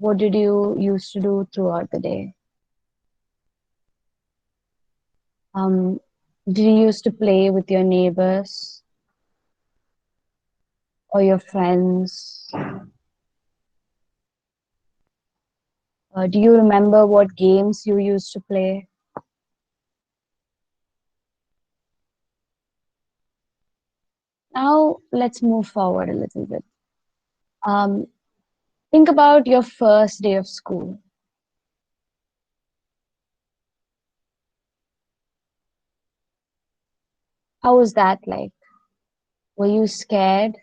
What did you used to do throughout the day? Um, did you used to play with your neighbors or your friends? Do you remember what games you used to play? Now let's move forward a little bit. Um, think about your first day of school. How was that like? Were you scared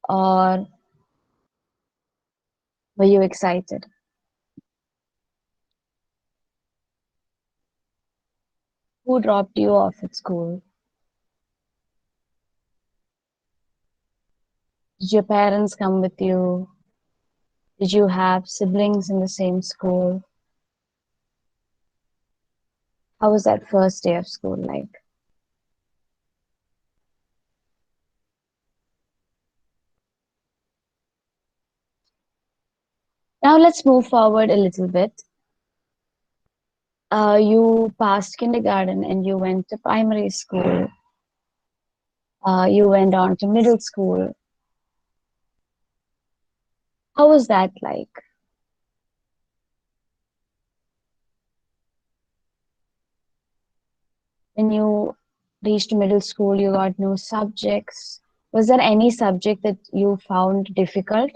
or were you excited? Who dropped you off at school? Did your parents come with you? Did you have siblings in the same school? How was that first day of school like? Now let's move forward a little bit. You passed kindergarten and you went to primary school. You went on to middle school. How was that like? When you reached middle school, you got new subjects. Was there any subject that you found difficult?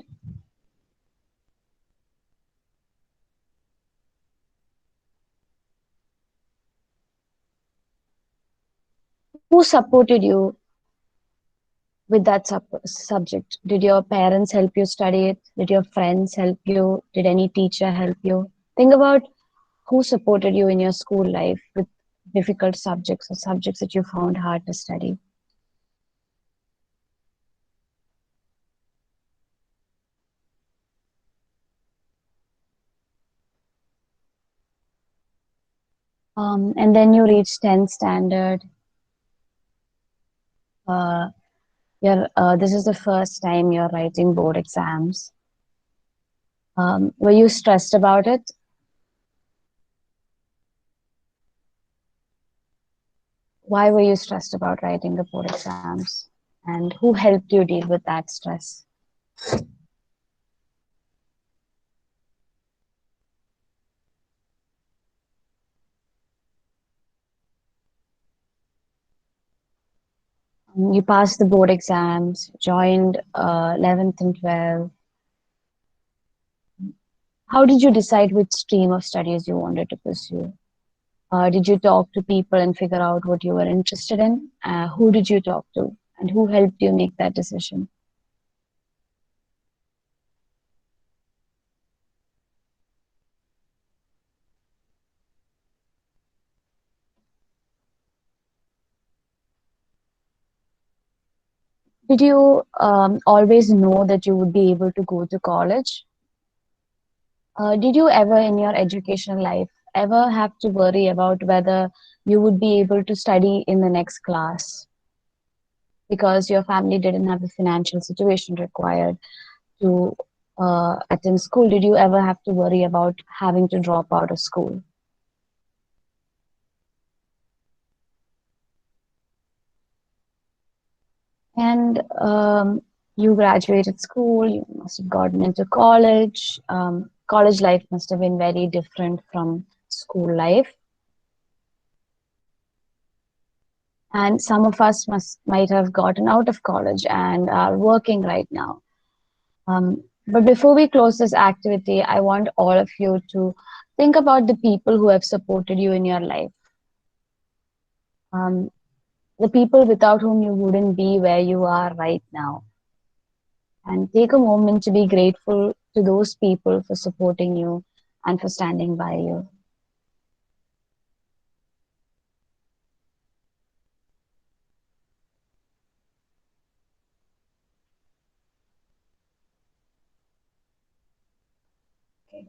Who supported you with that subject? Did your parents help you study it? Did your friends help you? Did any teacher help you? Think about who supported you in your school life with difficult subjects or subjects that you found hard to study. And then you reach 10th standard. Uh, this is the first time you're writing board exams. Were you stressed about it? Why were you stressed about writing the board exams? And who helped you deal with that stress? You passed the board exams, joined 11th and 12th. How did you decide which stream of studies you wanted to pursue? Did you talk to people and figure out what you were interested in? Who did you talk to? And who helped you make that decision? Did you always know that you would be able to go to college? Did you ever in your educational life ever have to worry about whether you would be able to study in the next class because your family didn't have the financial situation required to attend school? Did you ever have to worry about having to drop out of school? And you graduated school, you must have gotten into college. College life must have been very different from school life. And some of us might have gotten out of college and are working right now. But before we close this activity, I want all of you to think about the people who have supported you in your life, um, the people without whom you wouldn't be where you are right now. And take a moment to be grateful to those people for supporting you and for standing by you. Okay.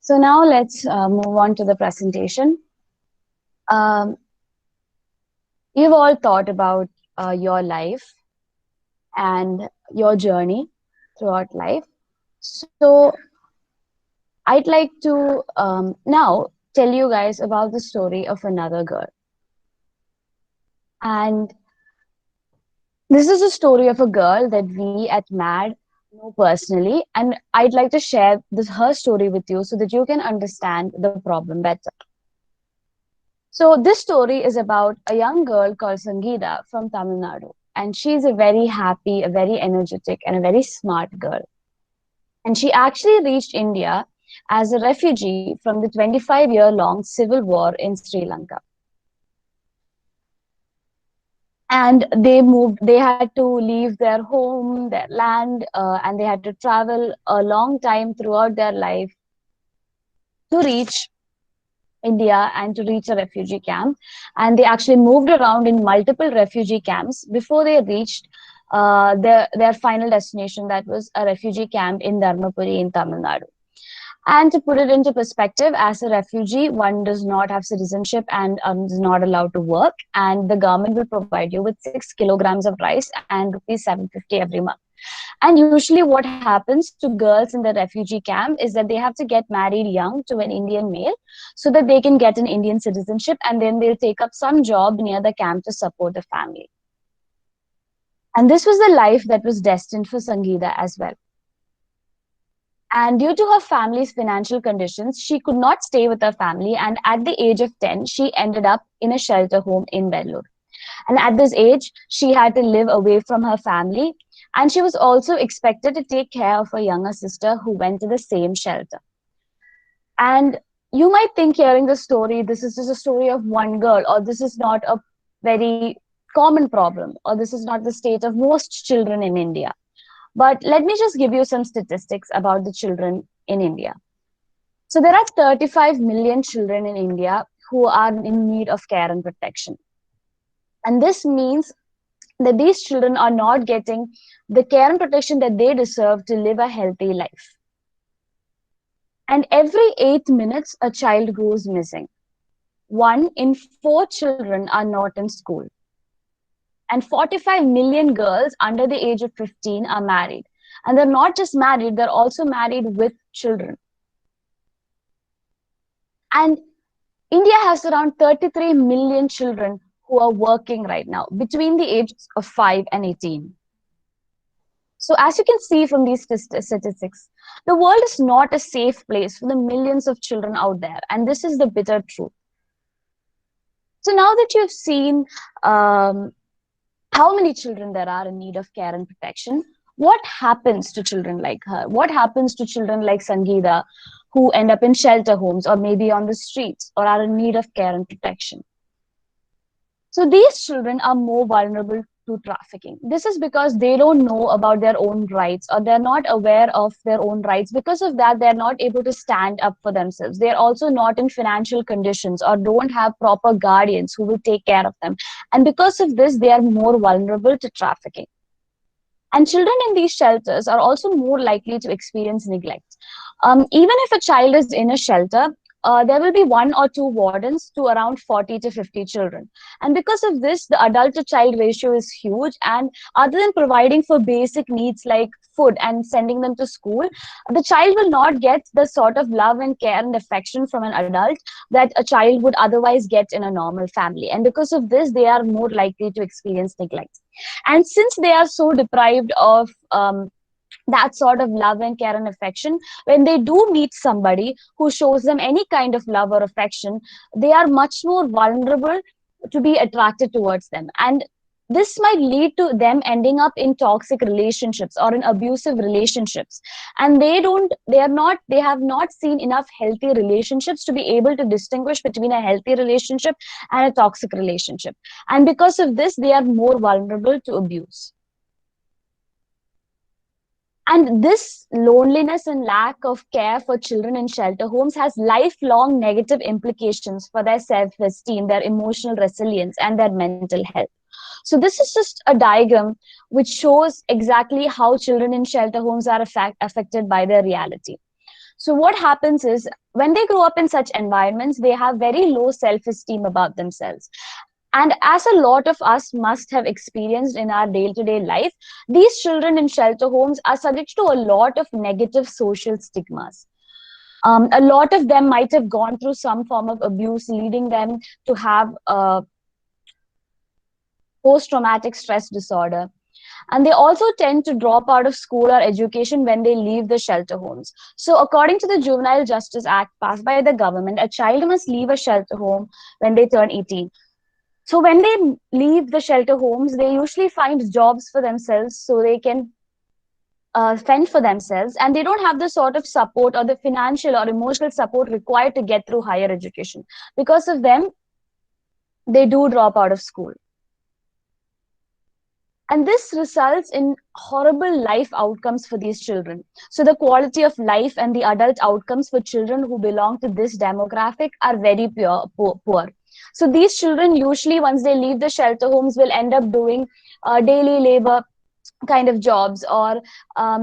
So now let's move on to the presentation. Um, you've all thought about your life and your journey throughout life. So I'd like to now tell you guys about the story of another girl. And this is a story of a girl that we at MAD know personally. And I'd like to share her story with you so that you can understand the problem better. So this story is about a young girl called Sangeeta from Tamil Nadu. And she's a very happy, a very energetic, and a very smart girl. And she actually reached India as a refugee from the 25-year-long civil war in Sri Lanka. And they had to leave their home, their land, and they had to travel a long time throughout their life to reach India and to reach a refugee camp. And they actually moved around in multiple refugee camps before they reached their final destination, that was a refugee camp in Dharmapuri in Tamil Nadu. And to put it into perspective, as a refugee, one does not have citizenship and is not allowed to work. And the government will provide you with 6 kilograms of rice and rupees 750 every month. And usually, what happens to girls in the refugee camp is that they have to get married young to an Indian male so that they can get an Indian citizenship, and then they'll take up some job near the camp to support the family. And this was the life that was destined for Sangeeta as well. And due to her family's financial conditions, she could not stay with her family. And at the age of 10, she ended up in a shelter home in Vellore. And at this age, she had to live away from her family. And she was also expected to take care of her younger sister who went to the same shelter. And you might think, hearing the story, this is just a story of one girl, or this is not a very common problem, or this is not the state of most children in India. But let me just give you some statistics about the children in India. So there are 35 million children in India who are in need of care and protection. And this means that these children are not getting the care and protection that they deserve to live a healthy life. And every 8 minutes, a child goes missing. 1 in 4 children are not in school. And 45 million girls under the age of 15 are married. And they're not just married, they're also married with children. And India has around 33 million children who are working right now between the ages of 5 and 18. So as you can see from these statistics, the world is not a safe place for the millions of children out there. And this is the bitter truth. So now that you've seen how many children there are in need of care and protection, what happens to children like her? What happens to children like Sangeeta who end up in shelter homes or maybe on the streets or are in need of care and protection? So these children are more vulnerable to trafficking. This is because they don't know about their own rights, or they're not aware of their own rights. Because of that, they're not able to stand up for themselves. They're also not in financial conditions or don't have proper guardians who will take care of them. And because of this, they are more vulnerable to trafficking. And children in these shelters are also more likely to experience neglect. Even if a child is in a shelter, there will be 1 or 2 wardens to around 40 to 50 children. And because of this, the adult to child ratio is huge. And other than providing for basic needs like food and sending them to school, the child will not get the sort of love and care and affection from an adult that a child would otherwise get in a normal family. And because of this, they are more likely to experience neglect. And since they are so deprived of that sort of love and care and affection, when they do meet somebody who shows them any kind of love or affection, they are much more vulnerable to be attracted towards them. And this might lead to them ending up in toxic relationships or in abusive relationships. And they have not seen enough healthy relationships to be able to distinguish between a healthy relationship and a toxic relationship. And because of this, they are more vulnerable to abuse. And this loneliness and lack of care for children in shelter homes has lifelong negative implications for their self-esteem, their emotional resilience, and their mental health. So this is just a diagram which shows exactly how children in shelter homes are affected by their reality. So what happens is when they grow up in such environments, they have very low self-esteem about themselves. And as a lot of us must have experienced in our day-to-day life, these children in shelter homes are subject to a lot of negative social stigmas. A lot of them might have gone through some form of abuse, leading them to have post-traumatic stress disorder. And they also tend to drop out of school or education when they leave the shelter homes. So, according to the Juvenile Justice Act passed by the government, a child must leave a shelter home when they turn 18. So, when they leave the shelter homes, they usually find jobs for themselves so they can fend for themselves, and they don't have the sort of support or the financial or emotional support required to get through higher education. Because of them, they do drop out of school. And this results in horrible life outcomes for these children. So the quality of life and the adult outcomes for children who belong to this demographic are very poor. So these children usually, once they leave the shelter homes, will end up doing daily labor kind of jobs, or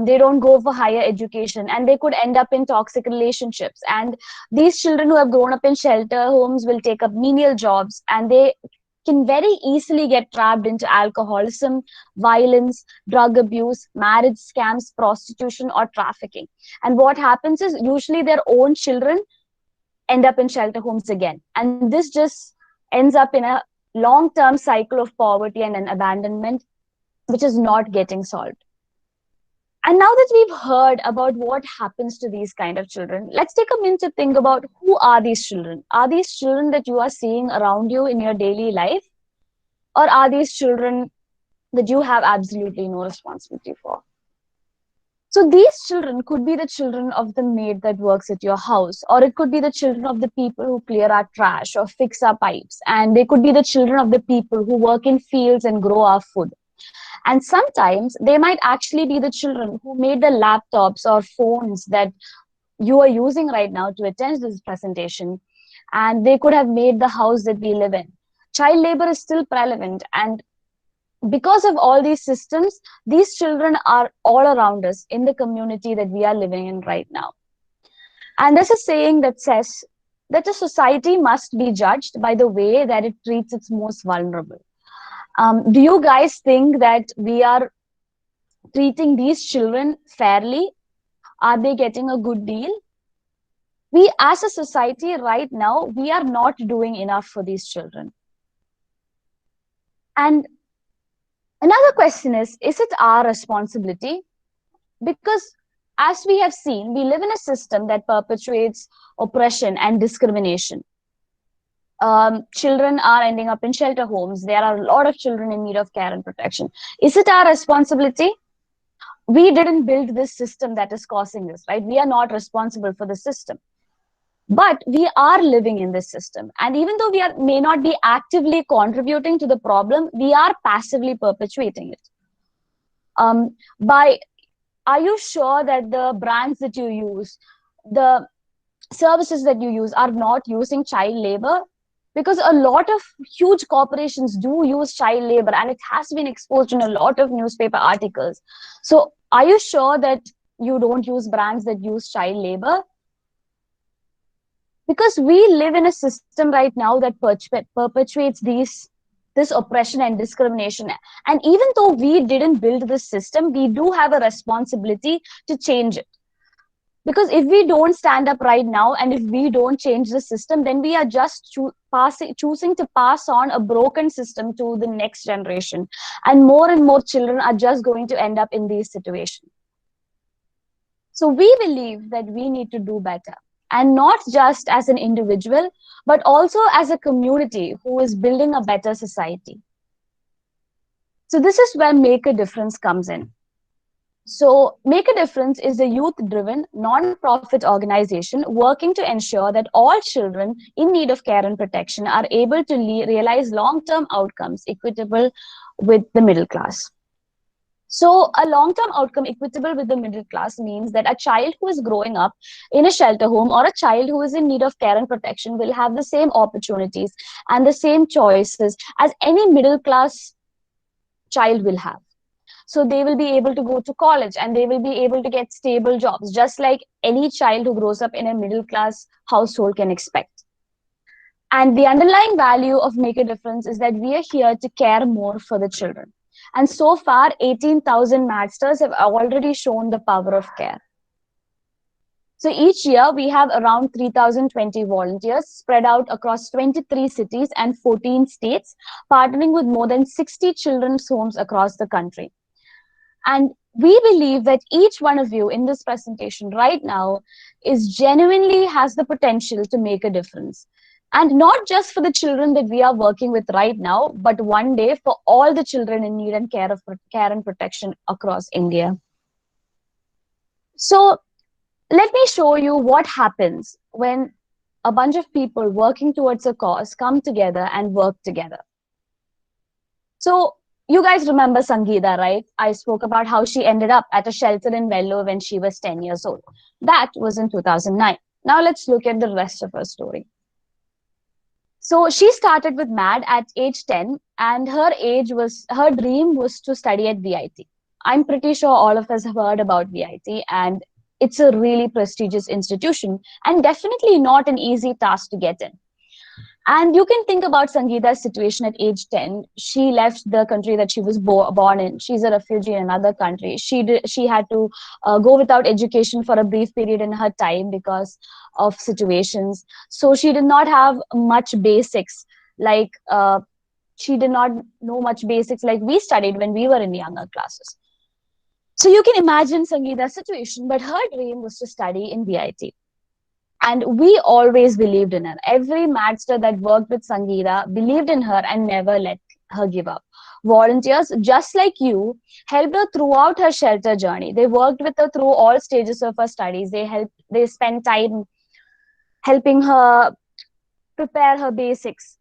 they don't go for higher education, and they could end up in toxic relationships. And these children who have grown up in shelter homes will take up menial jobs, and they can very easily get trapped into alcoholism, violence, drug abuse, marriage scams, prostitution, or trafficking. And what happens is usually their own children end up in shelter homes again. And this just ends up in a long-term cycle of poverty and an abandonment, which is not getting solved. And now that we've heard about what happens to these kind of children, let's take a minute to think about who are these children? Are these children that you are seeing around you in your daily life? Or are these children that you have absolutely no responsibility for? So these children could be the children of the maid that works at your house, or it could be the children of the people who clear our trash or fix our pipes. And they could be the children of the people who work in fields and grow our food. And sometimes they might actually be the children who made the laptops or phones that you are using right now to attend this presentation. And they could have made the house that we live in. Child labor is still prevalent. And because of all these systems, these children are all around us in the community that we are living in right now. And there's a saying that says that a society must be judged by the way that it treats its most vulnerable. Do you guys think that we are treating these children fairly? Are they getting a good deal? We as a society right now, we are not doing enough for these children. And another question is it our responsibility? Because as we have seen, we live in a system that perpetuates oppression and discrimination. Children are ending up in shelter homes. There are a lot of children in need of care and protection. Is it our responsibility? We didn't build this system that is causing this, right? We are not responsible for the system. But we are living in this system. And even though may not be actively contributing to the problem, we are passively perpetuating it. Are you sure that the brands that you use, the services that you use are not using child labor? Because a lot of huge corporations do use child labor, and it has been exposed in a lot of newspaper articles. So are you sure that you don't use brands that use child labor? Because we live in a system right now that perpetuates this oppression and discrimination. And even though we didn't build this system, we do have a responsibility to change it. Because if we don't stand up right now, and if we don't change the system, then we are just choosing to pass on a broken system to the next generation. And more children are just going to end up in these situations. So we believe that we need to do better. And not just as an individual, but also as a community who is building a better society. So this is where Make a Difference comes in. So Make a Difference is a youth-driven, non-profit organization working to ensure that all children in need of care and protection are able to realize long-term outcomes equitable with the middle class. So a long-term outcome equitable with the middle class means that a child who is growing up in a shelter home or a child who is in need of care and protection will have the same opportunities and the same choices as any middle class child will have. so they will be able to go to college and they will be able to get stable jobs, just like any child who grows up in a middle class household can expect. And the underlying value of Make a Difference is that we are here to care more for the children. And so far, 18,000 Madsters have already shown the power of care. So each year, we have around 3,020 volunteers spread out across 23 cities and 14 states, partnering with more than 60 children's homes across the country. And we believe that each one of you in this presentation right now is genuinely has the potential to make a difference. And not just for the children that we are working with right now, but one day for all the children in need and care and protection across India. So let me show you what happens when a bunch of people working towards a cause come together and work together. So you guys remember Sangeeta, right? I spoke about how she ended up at a shelter in Vellore when she was 10 years old. That was in 2009. Now let's look at the rest of her story. So she started with MAD at age 10, and her dream was to study at VIT. I'm pretty sure all of us have heard about VIT, and it's a really prestigious institution and definitely not an easy task to get in. And you can think about Sangeeta's situation at age 10. She left the country that she was born in. She's a refugee in another country. She had to go without education for a brief period in her time because of situations. So she did not have much basics, like she did not know much basics like we studied when we were in younger classes. So you can imagine Sangeeta's situation, but her dream was to study in VIT. And we always believed in her. Every Madster that worked with Sangeeta believed in her and never let her give up. Volunteers, just like you, helped her throughout her shelter journey. They worked with her through all stages of her studies. They spent time helping her prepare her basics,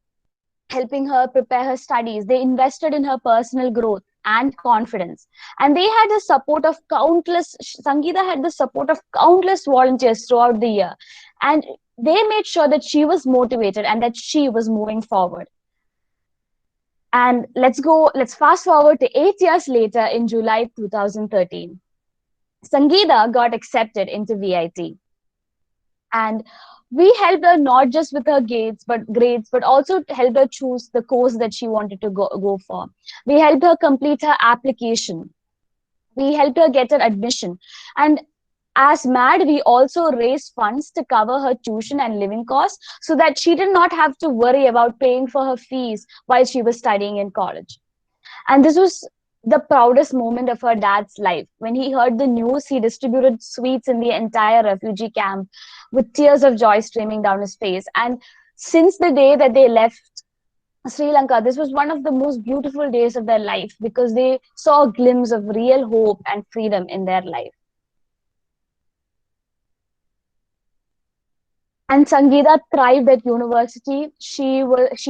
helping her prepare her studies. They invested in her personal growth and confidence. And they had the support of Sangeeta had the support of countless volunteers throughout the year. And they made sure that she was motivated and that she was moving forward. And let's fast forward to 8 years later in July 2013. Sangeeta got accepted into VIT. And we helped her not just with her grades, but also helped her choose the course that she wanted to go for. We helped her complete her application. We helped her get her admission. And as MAD, we also raised funds to cover her tuition and living costs so that she did not have to worry about paying for her fees while she was studying in college. And this was the proudest moment of her dad's life. When he heard the news, he distributed sweets in the entire refugee camp with tears of joy streaming down his face. And since the day that they left Sri Lanka, this was one of the most beautiful days of their life because they saw a glimpse of real hope and freedom in their life. And Sangeeta thrived at university. She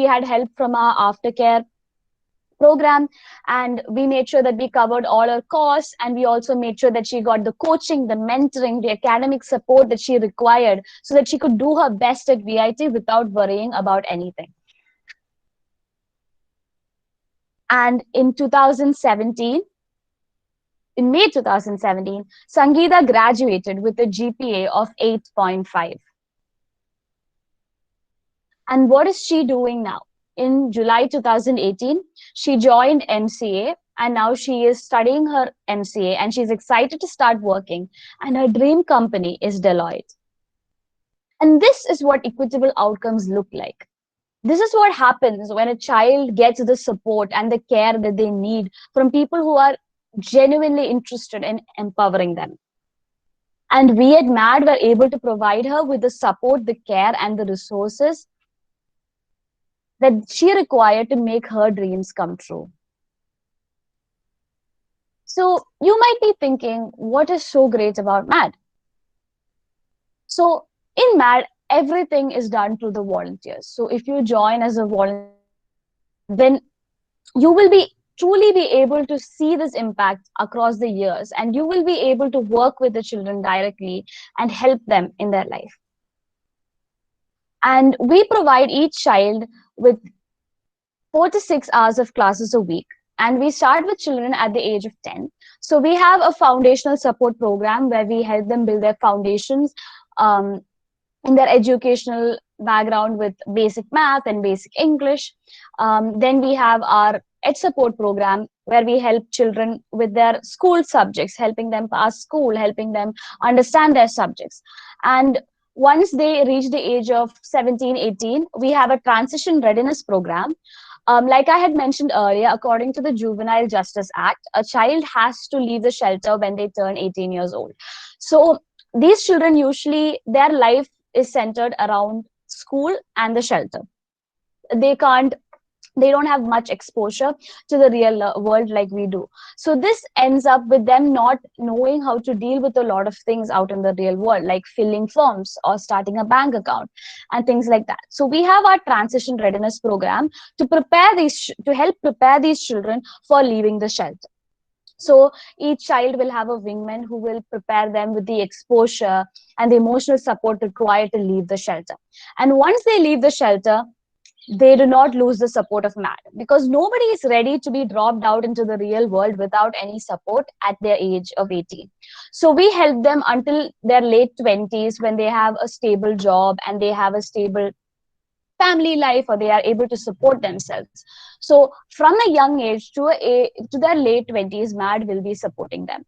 had help from our aftercare program, and we made sure that we covered all her costs, and we also made sure that she got the coaching, the mentoring, the academic support that she required so that she could do her best at VIT without worrying about anything. And in May 2017, Sangeeta graduated with a GPA of 8.5. And what is she doing now? In July 2018, she joined MCA, and now she is studying her MCA and she's excited to start working. And her dream company is Deloitte. And this is what equitable outcomes look like. This is what happens when a child gets the support and the care that they need from people who are genuinely interested in empowering them. And we at MAD were able to provide her with the support, the care, and the resources that she required to make her dreams come true. So you might be thinking, what is so great about MAD? So in MAD, everything is done through the volunteers. So if you join as a volunteer, then you will truly be able to see this impact across the years, and you will be able to work with the children directly and help them in their life. And we provide each child with 4 to 6 hours of classes a week. and we start with children at the age of 10. So we have a foundational support program where we help them build their foundations um, in their educational background with basic math and basic English. Then we have our Ed Support program where we help children with their school subjects, helping them pass school, helping them understand their subjects. And once they reach the age of 17, 18, we have a transition readiness program. Like I had mentioned earlier, according to the Juvenile Justice Act, a child has to leave the shelter when they turn 18 years old. So these children usually, their life is centered around school and the shelter. They can't, they don't have much exposure to the real world like we do. So this ends up with them not knowing how to deal with a lot of things out in the real world, like filling forms or starting a bank account and things like that. So we have our transition readiness program to prepare to help prepare these children for leaving the shelter. So each child will have a wingman who will prepare them with the exposure and the emotional support required to leave the shelter. And once they leave the shelter, they do not lose the support of MAD, because nobody is ready to be dropped out into the real world without any support at their age of 18. So we help them until their late 20s, when they have a stable job and they have a stable family life, or they are able to support themselves. So from a young age to their late 20s, MAD will be supporting them.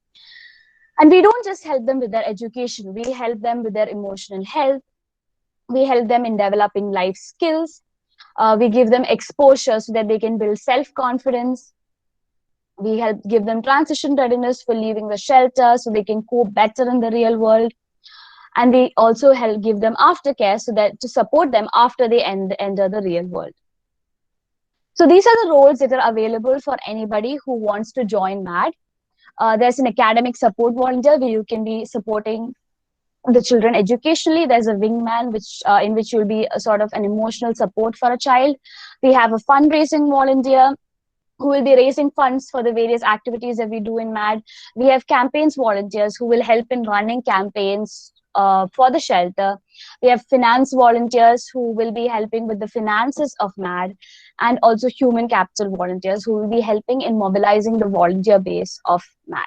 And we don't just help them with their education, we help them with their emotional health, we help them in developing life skills, we give them exposure so that they can build self-confidence. We help give them transition readiness for leaving the shelter so they can cope better in the real world. And we also help give them aftercare so that to support them after they enter the real world. So these are the roles that are available for anybody who wants to join MAD. There's an academic support volunteer where you can be supporting the children educationally. There's a wingman, which in which you'll be a sort of an emotional support for a child. We have a fundraising volunteer who will be raising funds for the various activities that we do in MAD. We have campaigns volunteers who will help in running campaigns for the shelter. We have finance volunteers who will be helping with the finances of MAD, and also human capital volunteers who will be helping in mobilizing the volunteer base of MAD.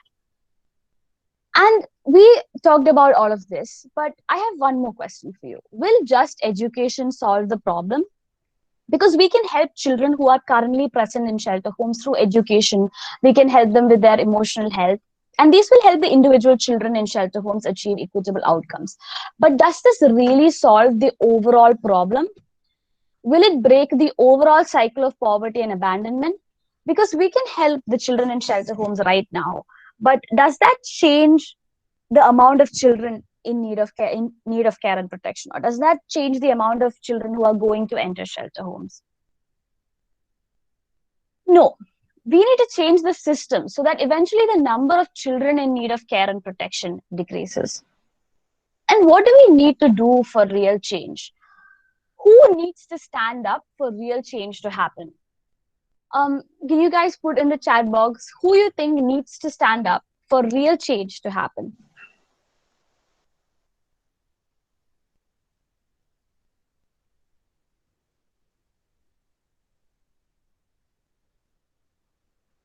And we talked about all of this, but I have one more question for you. Will just education solve the problem? Because we can help children who are currently present in shelter homes through education. We can help them with their emotional health. And these will help the individual children in shelter homes achieve equitable outcomes. But does this really solve the overall problem? Will it break the overall cycle of poverty and abandonment? Because we can help the children in shelter homes right now. But does that change the amount of children in need of care and protection, or does that change the amount of children who are going to enter shelter homes? No. We need to change the system so that eventually the number of children in need of care and protection decreases. And what do we need to do for real change? Who needs to stand up for real change to happen? Can you guys put in the chat box who you think needs to stand up for real change to happen?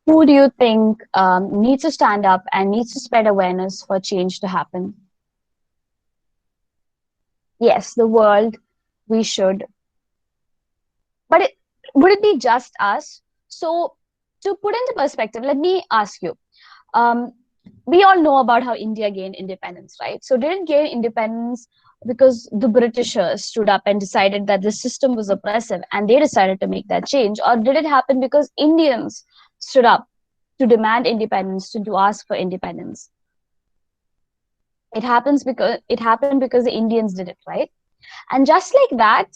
Who do you think needs to stand up and needs to spread awareness for change to happen? Yes, the world, we should. But would it be just us? So, to put into perspective, let me ask you. Um, we all know about how India gained independence, right? So, did it gain independence because the Britishers stood up and decided that the system was oppressive and they decided to make that change? Or did it happen because Indians stood up to demand independence, to ask for independence? It happened because the Indians did it, right? And just like that,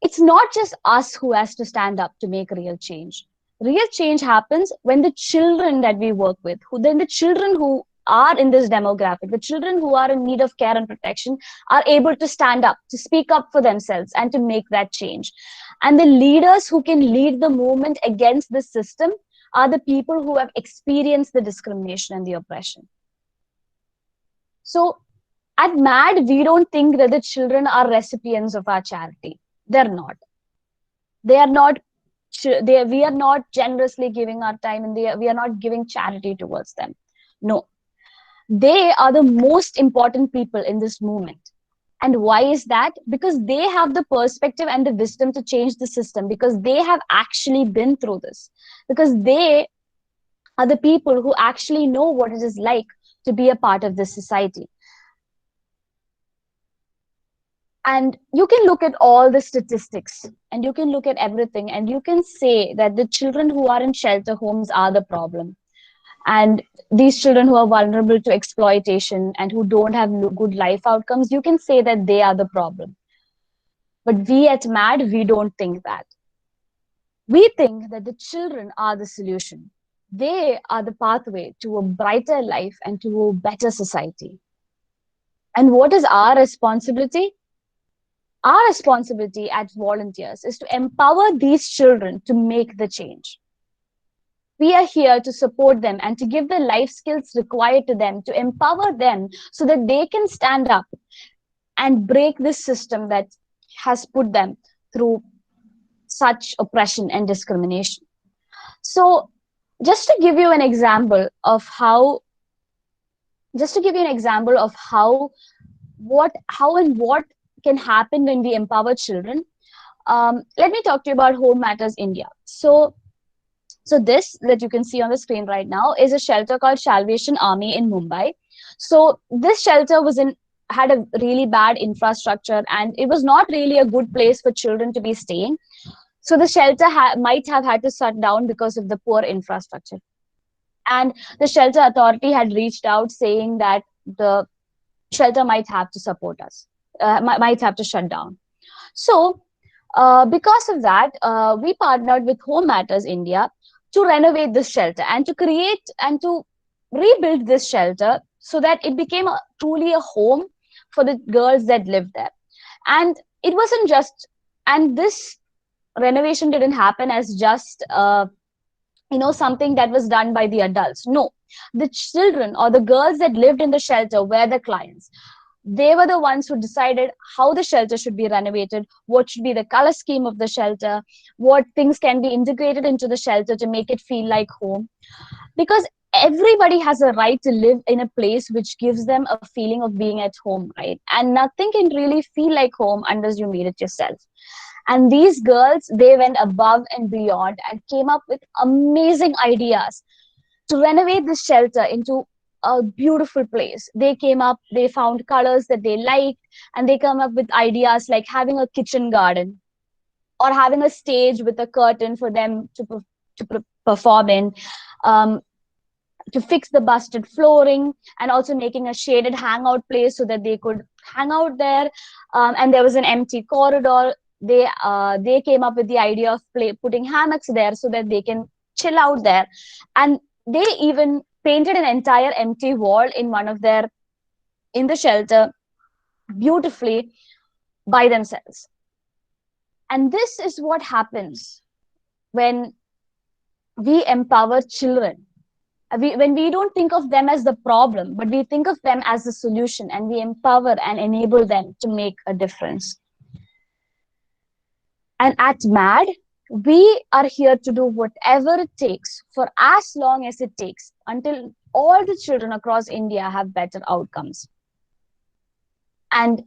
it's not just us who has to stand up to make real change. Real change happens when the children that we work with, then the children who are in this demographic, the children who are in need of care and protection, are able to stand up, to speak up for themselves and to make that change. And the leaders who can lead the movement against the system are the people who have experienced the discrimination and the oppression. So at MAD, we don't think that the children are recipients of our charity. They're not. They are not we are not generously giving our time, and we are not giving charity towards them. No, they are the most important people in this movement. And why is that? Because they have the perspective and the wisdom to change the system, because they have actually been through this, because they are the people who actually know what it is like to be a part of this society. And you can look at all the statistics, and you can look at everything, and you can say that the children who are in shelter homes are the problem. And these children who are vulnerable to exploitation and who don't have good life outcomes, you can say that they are the problem. But we at MAD, we don't think that. We think that the children are the solution. They are the pathway to a brighter life and to a better society. And what is our responsibility? Our responsibility as volunteers is to empower these children to make the change. We are here to support them and to give the life skills required to them, to empower them so that they can stand up and break this system that has put them through such oppression and discrimination. So, just to give you an example of how, just to give you an example of how and what can happen when we empower children, let me talk to you about Home Matters India. So this that you can see on the screen right now is a shelter called Salvation Army in Mumbai. So this shelter had a really bad infrastructure, and it was not really a good place for children to be staying. So the shelter might have had to shut down because of the poor infrastructure. And the shelter authority had reached out saying that the shelter might have to support us, might have to shut down. So because of that, we partnered with Home Matters India to renovate this shelter and to create and to rebuild this shelter so that it became truly a home for the girls that lived there. And it wasn't just, and this renovation didn't happen as just something that was done by the adults. No, the children or the girls that lived in the shelter were the clients. They were the ones who decided how the shelter should be renovated, what should be the color scheme of the shelter, what things can be integrated into the shelter to make it feel like home. Because everybody has a right to live in a place which gives them a feeling of being at home, right? And nothing can really feel like home unless you made it yourself. And these girls, they went above and beyond and came up with amazing ideas to renovate this shelter into a beautiful place. They came up, they found colors that they liked, and they come up with ideas like having a kitchen garden or having a stage with a curtain for them to perform in, um, to fix the busted flooring, and also making a shaded hangout place so that they could hang out there. And there was an empty corridor. They came up with the idea of putting hammocks there so that they can chill out there. And they even painted an entire empty wall in the shelter beautifully by themselves. And this is what happens when we empower children. When we don't think of them as the problem, but we think of them as the solution, and we empower and enable them to make a difference. And at MAD, we are here to do whatever it takes for as long as it takes until all the children across India have better outcomes. And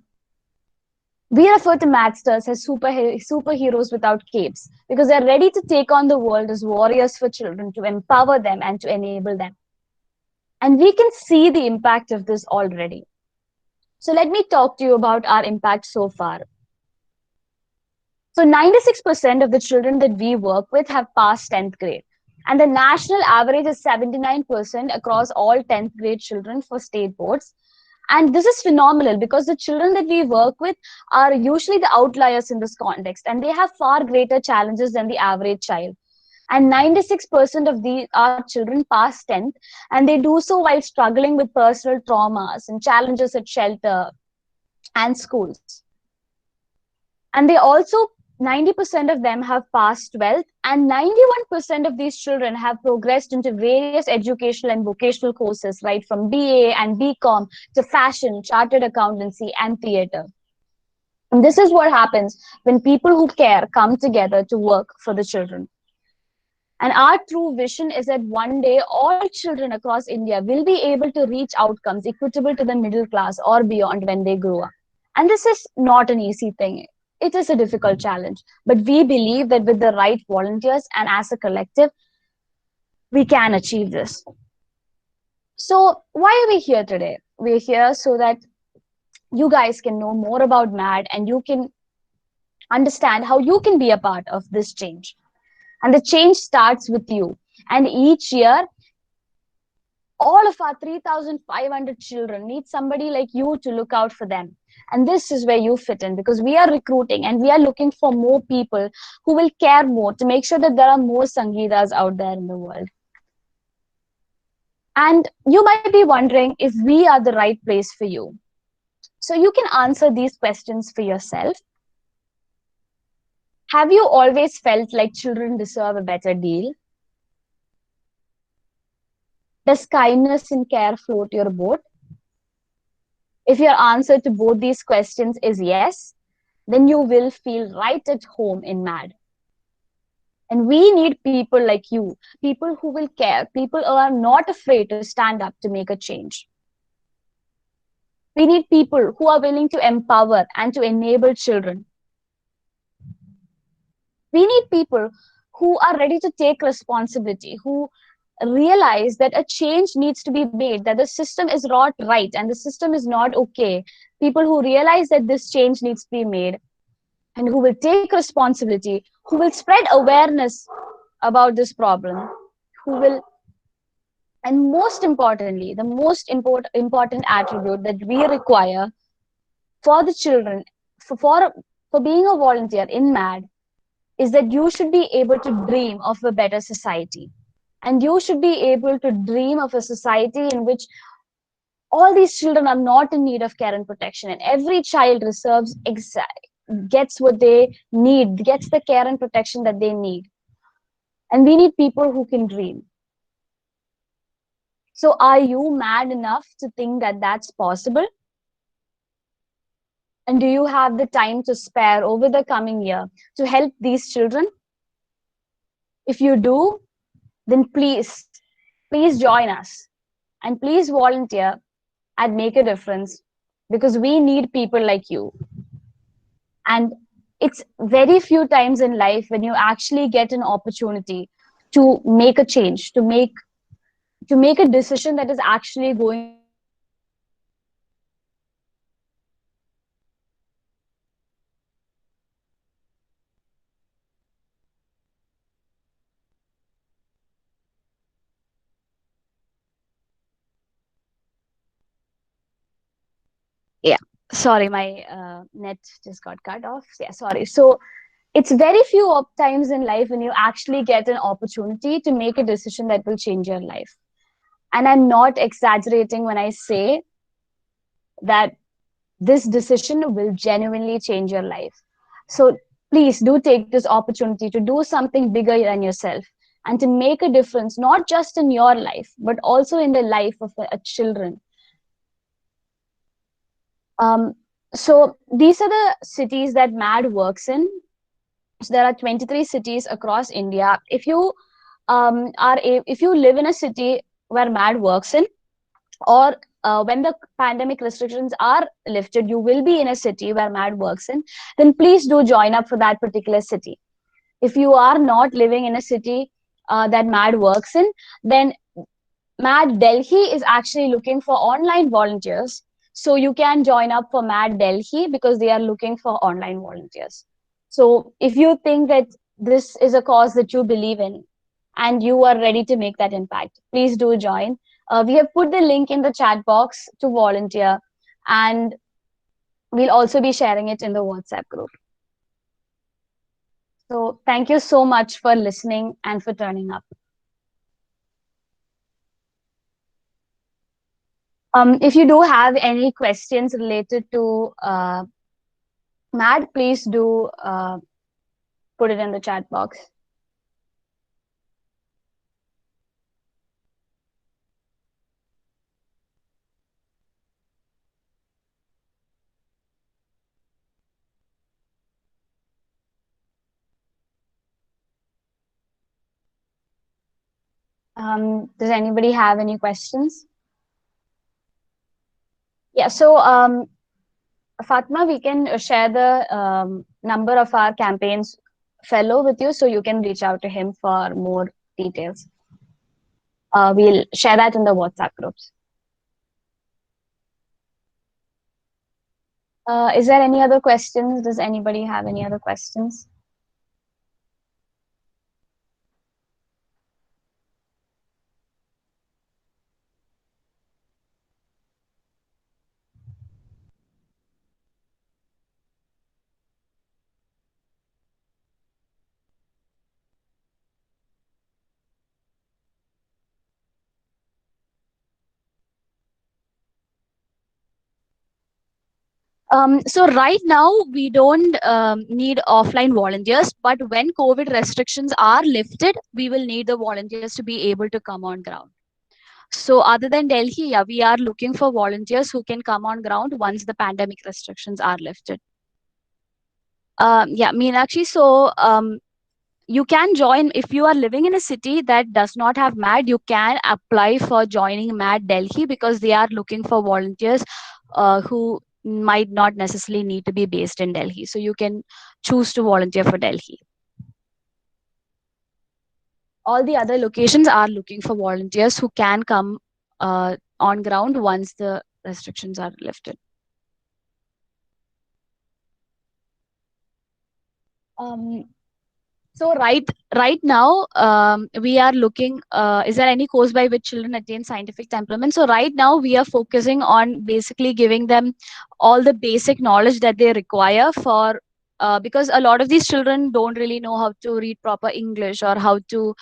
we refer to MADsters as superheroes without capes, because they're ready to take on the world as warriors for children, to empower them and to enable them. And we can see the impact of this already. So let me talk to you about our impact so far. So 96% of the children that we work with have passed 10th grade. And the national average is 79% across all 10th grade children for state boards. And this is phenomenal because the children that we work with are usually the outliers in this context, and they have far greater challenges than the average child. And 96% of our children pass 10th, and they do so while struggling with personal traumas and challenges at shelter and schools. And they also, 90% of them have passed 12th, and 91% of these children have progressed into various educational and vocational courses, right from BA and BCom to fashion, chartered accountancy, and theater. And this is what happens when people who care come together to work for the children. And our true vision is that one day all children across India will be able to reach outcomes equitable to the middle class or beyond when they grow up. And this is not an easy thing. It is a difficult challenge. But we believe that with the right volunteers and as a collective, we can achieve this. So, why are we here today? We're here so that you guys can know more about MAD and you can understand how you can be a part of this change. And the change starts with you. And each year, all of our 3,500 children need somebody like you to look out for them. And this is where you fit in because we are recruiting and we are looking for more people who will care more to make sure that there are more Sangeetas out there in the world. And you might be wondering if we are the right place for you. So you can answer these questions for yourself. Have you always felt like children deserve a better deal? Does kindness and care float your boat? If your answer to both these questions is yes, then you will feel right at home in MAD. And we need people like you, people who will care, people who are not afraid to stand up to make a change. We need people who are willing to empower and to enable children. We need people who are ready to take responsibility, who realize that a change needs to be made, that the system is not right and the system is not okay. People who realize that this change needs to be made and who will take responsibility, who will spread awareness about this problem, who will, and most importantly, the most important attribute that we require for the children, for being a volunteer in MAD, is that you should be able to dream of a better society. And you should be able to dream of a society in which all these children are not in need of care and protection, and every child deserves gets what they need, gets the care and protection that they need. And we need people who can dream. So, are you mad enough to think that that's possible? And do you have the time to spare over the coming year to help these children? If you do, then please join us and please volunteer and make a difference because we need people like you. And it's very few times in life when you actually get an opportunity to make a change, to make a decision that is actually going to make a difference. And we need people like you to make that happen. Yeah, sorry, my net just got cut off. Yeah, sorry. So it's very few times in life when you actually get an opportunity to make a decision that will change your life. And I'm not exaggerating when I say that this decision will genuinely change your life. So please do take this opportunity to do something bigger than yourself and to make a difference, not just in your life, but also in the life of children. Um, so these are the cities that MAD works in. So there are 23 cities across India. If you if you live in a city where MAD works in, or when the pandemic restrictions are lifted, you will be in a city where MAD works in, then please do join up for that particular city. If you are not living in a city that MAD works in, then MAD Delhi is actually looking for online volunteers. So you can join up for MAD Delhi because they are looking for online volunteers. So if you think that this is a cause that you believe in and you are ready to make that impact, please do join. We have put the link in the chat box to volunteer, and we'll also be sharing it in the WhatsApp group. So thank you so much for listening and for turning up. If you do have any questions related to MAD, please do put it in the chat box. Does anybody have any questions? Yeah, so Fatma, we can share the number of our campaigns fellow with you so you can reach out to him for more details. We'll share that in the WhatsApp groups. Is there any other questions? Does anybody have any other questions? So right now we don't need offline volunteers, but when COVID restrictions are lifted, we will need the volunteers to be able to come on ground. So other than Delhi, yeah, we are looking for volunteers who can come on ground once the pandemic restrictions are lifted. Yeah, Meenakshi. So you can join if you are living in a city that does not have MAD. You can apply for joining MAD Delhi because they are looking for volunteers who might not necessarily need to be based in Delhi. So you can choose to volunteer for Delhi. All the other locations are looking for volunteers who can come on ground once the restrictions are lifted. Um, So right now, we are looking. Is there any course by which children attain scientific temperament? So right now, we are focusing on basically giving them all the basic knowledge that they require for. Because a lot of these children don't really know how to read proper English or how to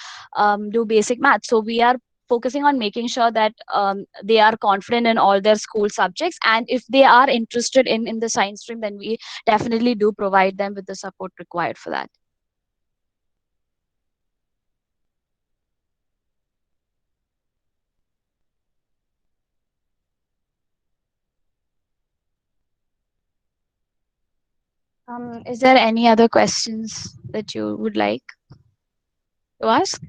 do basic math. So we are focusing on making sure that they are confident in all their school subjects, and if they are interested in the science stream, then we definitely do provide them with the support required for that. Is there any other questions that you would like to ask?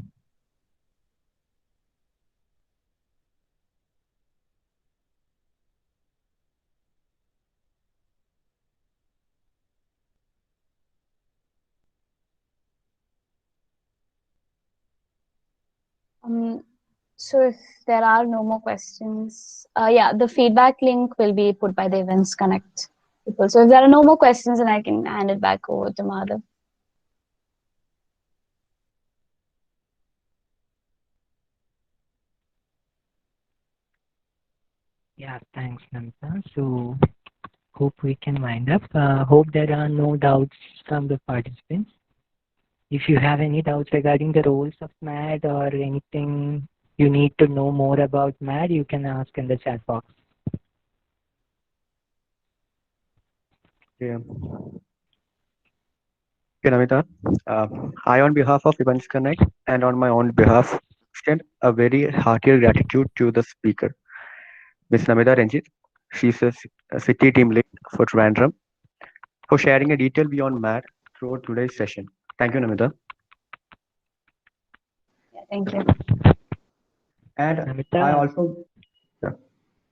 Um, so if there are no more questions, yeah, the feedback link will be put by the Events Connect people. So if there are no more questions, then I can hand it back over to Madhav. Yeah, thanks, Namita. So, hope we can wind up. Hope there are no doubts from the participants. If you have any doubts regarding the roles of MAD or anything you need to know more about MAD, you can ask in the chat box. Yeah. Okay, Namita. I, on behalf of Events Connect and on my own behalf, extend a very hearty gratitude to the speaker, Ms. Namita Ranjit. She's a city team lead for Trivandrum, for sharing a detailed view on MAD throughout today's session. Thank you, Namita. Yeah, thank you. And I Namita, also, yeah,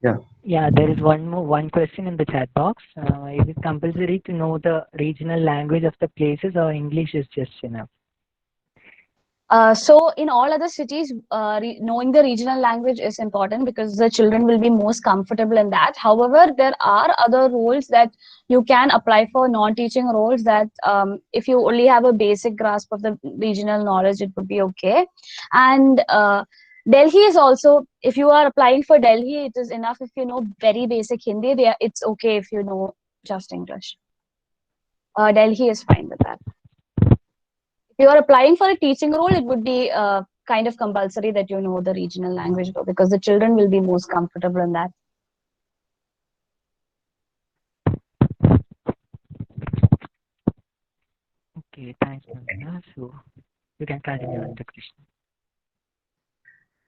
yeah. yeah, there is one question in the chat box. Is it compulsory to know the regional language of the places or English is just enough? So in all other cities, knowing the regional language is important because the children will be most comfortable in that. However, there are other roles that you can apply for non-teaching roles that if you only have a basic grasp of the regional knowledge, it would be okay. And Delhi is also, if you are applying for Delhi, it is enough if you know very basic Hindi. It's okay if you know just English. Delhi is fine with that. If you are applying for a teaching role, it would be kind of compulsory that you know the regional language because the children will be most comfortable in that. Okay, thanks, Namita. So, you can continue on the question.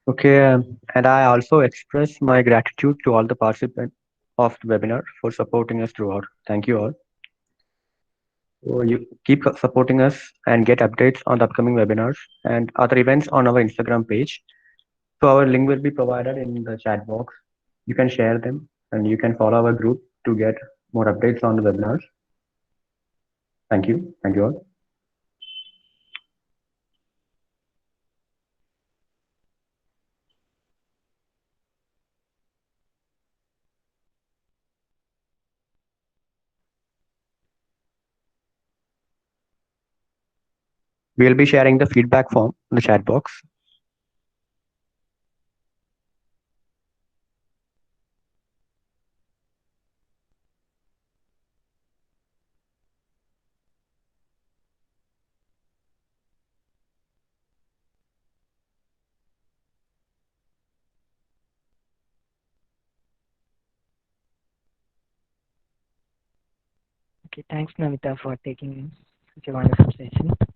Okay, and I also express my gratitude to all the participants of the webinar for supporting us throughout. Thank you all. So you keep supporting us and get updates on the upcoming webinars and other events on our Instagram page. So our link will be provided in the chat box. You can share them and you can follow our group to get more updates on the webinars. Thank you. Thank you all. We'll be sharing the feedback form in the chat box. Okay, thanks Namita for taking such a wonderful session.